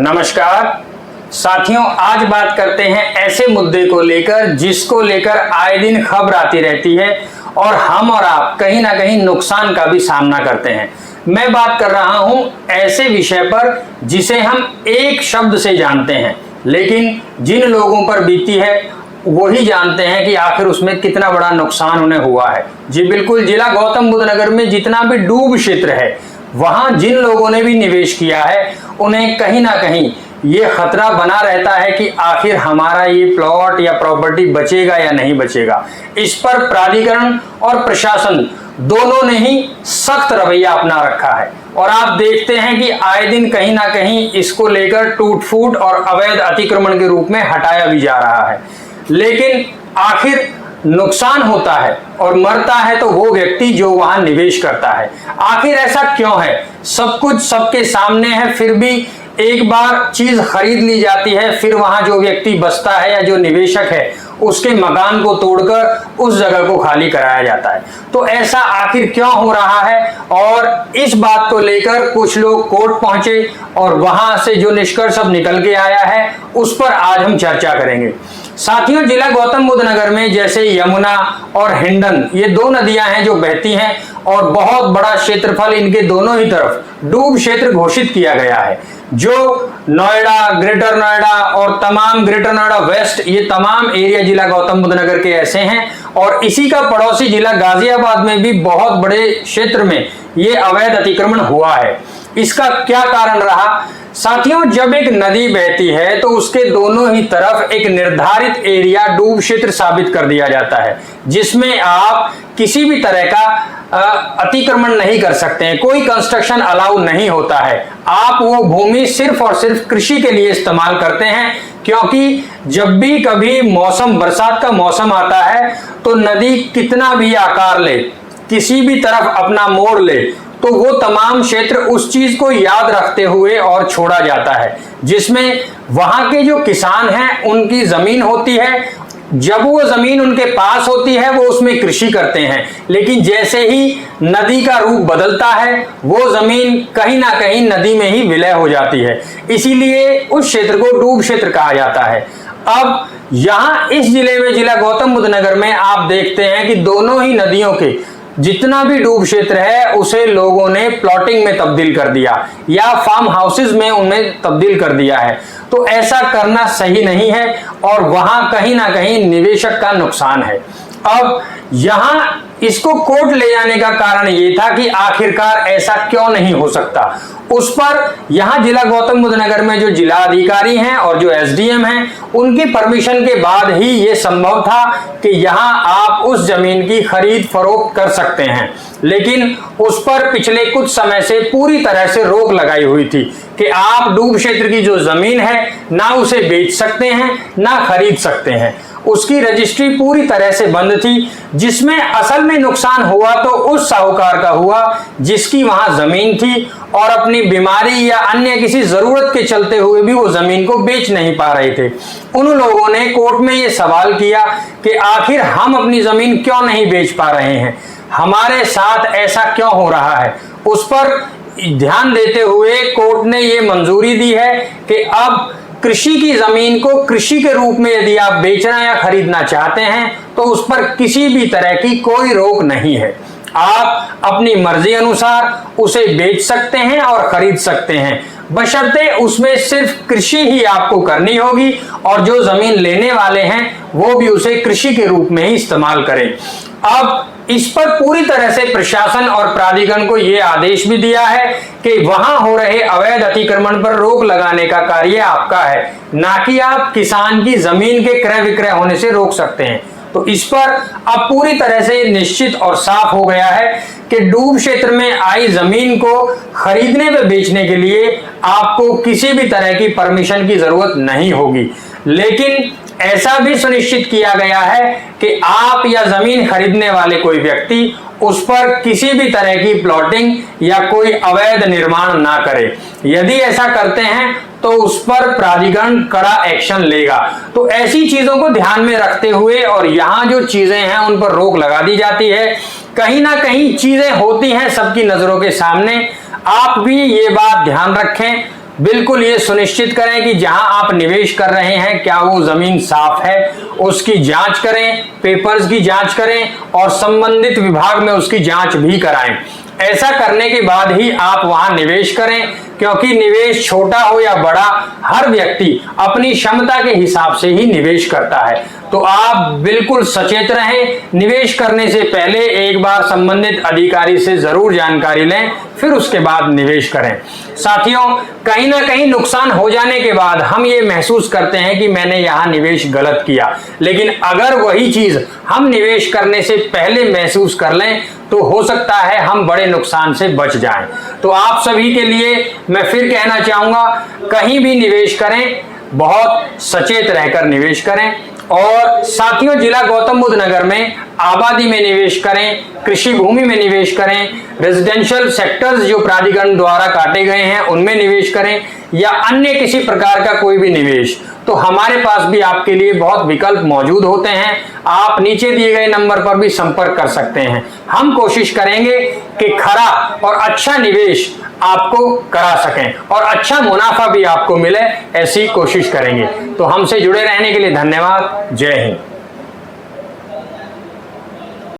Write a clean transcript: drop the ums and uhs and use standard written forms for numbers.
नमस्कार साथियों, आज बात करते हैं ऐसे मुद्दे को लेकर जिसको लेकर आए दिन खबर आती रहती है और हम और आप कहीं ना कहीं नुकसान का भी सामना करते हैं। मैं बात कर रहा हूं ऐसे विषय पर जिसे हम एक शब्द से जानते हैं, लेकिन जिन लोगों पर बीती है वही जानते हैं कि आखिर उसमें कितना बड़ा नुकसान उन्हें हुआ है। जी बिल्कुल, जिला गौतम बुद्ध नगर में जितना भी डूब क्षेत्र है, वहां जिन लोगों ने भी निवेश किया है उन्हें कहीं ना कहीं ये खतरा बना रहता है कि आखिर हमारा ये प्लॉट या प्रॉपर्टी बचेगा या नहीं बचेगा। इस पर प्राधिकरण और प्रशासन दोनों ने ही सख्त रवैया अपना रखा है और आप देखते हैं कि आए दिन कहीं ना कहीं इसको लेकर टूट फूट और अवैध अतिक्रमण के रूप में हटाया भी जा रहा है। लेकिन आखिर नुकसान होता है और मरता है तो वो व्यक्ति जो वहां निवेश करता है। आखिर ऐसा क्यों है? सब कुछ सबके सामने है, फिर भी एक बार चीज खरीद ली जाती है, फिर वहां जो व्यक्ति बसता है या जो निवेशक है उसके मकान को तोड़कर उस जगह को खाली कराया जाता है। तो ऐसा आखिर क्यों हो रहा है? और इस बात को लेकर कुछ लोग कोर्ट पहुंचे और वहां से जो निष्कर्ष अब निकल के आया है उस पर आज हम चर्चा करेंगे। साथियों, जिला गौतम बुद्ध नगर में जैसे यमुना और हिंडन ये दो नदियां हैं जो बहती हैं और बहुत बड़ा क्षेत्रफल इनके दोनों ही तरफ डूब क्षेत्र घोषित किया गया है। जो नोएडा, ग्रेटर नोएडा और तमाम ग्रेटर नोएडा वेस्ट, ये तमाम एरिया जिला गौतम बुद्ध नगर के ऐसे हैं और इसी का पड़ोसी जिला गाजियाबाद में भी बहुत बड़े क्षेत्र में ये अवैध अतिक्रमण हुआ है। इसका क्या कारण रहा? साथियों, जब एक नदी बहती है तो उसके दोनों ही तरफ एक निर्धारित एरिया डूब क्षेत्र साबित कर दिया जाता है, जिसमें आप किसी भी तरह का अतिक्रमण नहीं कर सकते हैं, कोई कंस्ट्रक्शन अलाउ नहीं होता है। आप वो भूमि सिर्फ और सिर्फ कृषि के लिए इस्तेमाल करते हैं, क्योंकि जब भी कभी मौसम बरसात का मौसम आता है तो नदी कितना भी आकार ले, किसी भी तरफ अपना मोड़ ले, तो वो तमाम क्षेत्र उस चीज को याद रखते हुए और छोड़ा जाता है, जिसमें वहां के जो किसान हैं उनकी जमीन होती है। जब वो जमीन उनके पास होती है वो उसमें कृषि करते हैं, लेकिन जैसे ही नदी का रूप बदलता है वो जमीन कहीं ना कहीं नदी में ही विलय हो जाती है। इसीलिए उस क्षेत्र को डूब क्षेत्र कहा जाता है। अब यहाँ इस जिले में, जिला गौतम बुद्ध नगर में आप देखते हैं कि दोनों ही नदियों के जितना भी डूब क्षेत्र है उसे लोगों ने प्लॉटिंग में तब्दील कर दिया या फार्म हाउसेज में उन्हें तब्दील कर दिया है। तो ऐसा करना सही नहीं है और वहां कहीं ना कहीं निवेशक का नुकसान है। अब यहां इसको कोर्ट ले जाने का कारण ये था कि आखिरकार ऐसा क्यों नहीं हो सकता। उस पर यहां जिला गौतम बुद्ध नगर में जो जिला अधिकारी हैं और जो एसडीएम हैं उनकी परमिशन के बाद ही ये संभव था कि यहां आप उस जमीन की खरीद फरोख्त कर सकते हैं। लेकिन उस पर पिछले कुछ समय से पूरी तरह से रोक लगाई हुई थी कि आप डूब क्षेत्र की जो जमीन है ना उसे बेच सकते हैं ना खरीद सकते हैं। उसकी रजिस्ट्री पूरी तरह से बंद थी, जिसमें असल में नुकसान हुआ तो उस साहूकार का हुआ जिसकी वहां जमीन थी और अपनी बीमारी या अन्य किसी जरूरत के चलते हुए भी वो जमीन को बेच नहीं पा रहे थे। उन लोगों ने कोर्ट में ये सवाल किया कि आखिर हम अपनी जमीन क्यों नहीं बेच पा रहे हैं, हमारे साथ ऐसा क्यों हो रहा है। उस पर ध्यान देते हुए कोर्ट ने ये मंजूरी दी है कि अब कृषि की जमीन को कृषि के रूप में यदि आप बेचना या खरीदना चाहते हैं तो उस पर किसी भी तरह की कोई रोक नहीं है। आप अपनी मर्जी अनुसार उसे बेच सकते हैं और खरीद सकते हैं, बशर्ते उसमें सिर्फ कृषि ही आपको करनी होगी और जो जमीन लेने वाले हैं वो भी उसे कृषि के रूप में ही इस्तेमाल करें। अब इस पर पूरी तरह से प्रशासन और प्राधिकरण को यह आदेश भी दिया है कि वहां हो रहे अवैध अतिक्रमण पर रोक लगाने का कार्य आपका है, ना कि आप किसान की जमीन के क्रय विक्रय होने से रोक सकते हैं। तो इस पर अब पूरी तरह से निश्चित और साफ हो गया है कि डूब क्षेत्र में आई जमीन को खरीदने व बेचने के लिए आपको किसी भी तरह की परमिशन की जरूरत नहीं होगी। लेकिन ऐसा भी सुनिश्चित किया गया है कि आप या जमीन खरीदने वाले कोई व्यक्ति उस पर किसी भी तरह की प्लॉटिंग या कोई अवैध निर्माण ना करे। यदि ऐसा करते हैं तो उस पर प्राधिकरण कड़ा एक्शन लेगा। तो ऐसी चीजों को ध्यान में रखते हुए और यहाँ जो चीजें हैं उन पर रोक लगा दी जाती है। कहीं ना कहीं चीजें होती हैं सबकी नजरों के सामने, आप भी ये बात ध्यान रखें। बिल्कुल ये सुनिश्चित करें कि जहां आप निवेश कर रहे हैं क्या वो जमीन साफ है, उसकी जांच करें, पेपर्स की जांच करें और संबंधित विभाग में उसकी जांच भी कराएं। ऐसा करने के बाद ही आप वहां निवेश करें, क्योंकि निवेश छोटा हो या बड़ा हर व्यक्ति अपनी क्षमता के हिसाब से ही निवेश करता है। तो आप बिल्कुल सचेत रहें, निवेश करने से पहले एक बार संबंधित अधिकारी से जरूर जानकारी लें, फिर उसके बाद निवेश करें। साथियों, कहीं ना कहीं नुकसान हो जाने के बाद हम ये महसूस करते हैं कि मैंने यहाँ निवेश गलत किया, लेकिन अगर वही चीज हम निवेश करने से पहले महसूस कर लें तो हो सकता है हम बड़े नुकसान से बच जाएं। तो आप सभी के लिए मैं फिर कहना चाहूंगा, कहीं भी निवेश करें बहुत सचेत रहकर निवेश करें। और साथियों, जिला गौतम बुद्ध नगर में आबादी में निवेश करें, कृषि भूमि में निवेश करें, रेजिडेंशियल सेक्टर्स जो प्राधिकरण द्वारा काटे गए हैं उनमें निवेश करें, या अन्य किसी प्रकार का कोई भी निवेश, तो हमारे पास भी आपके लिए बहुत विकल्प मौजूद होते हैं। आप नीचे दिए गए नंबर पर भी संपर्क कर सकते हैं। हम कोशिश करेंगे कि खरा और अच्छा निवेश आपको करा सकें और अच्छा मुनाफा भी आपको मिले, ऐसी कोशिश करेंगे। तो हमसे जुड़े रहने के लिए धन्यवाद। जय हिंद।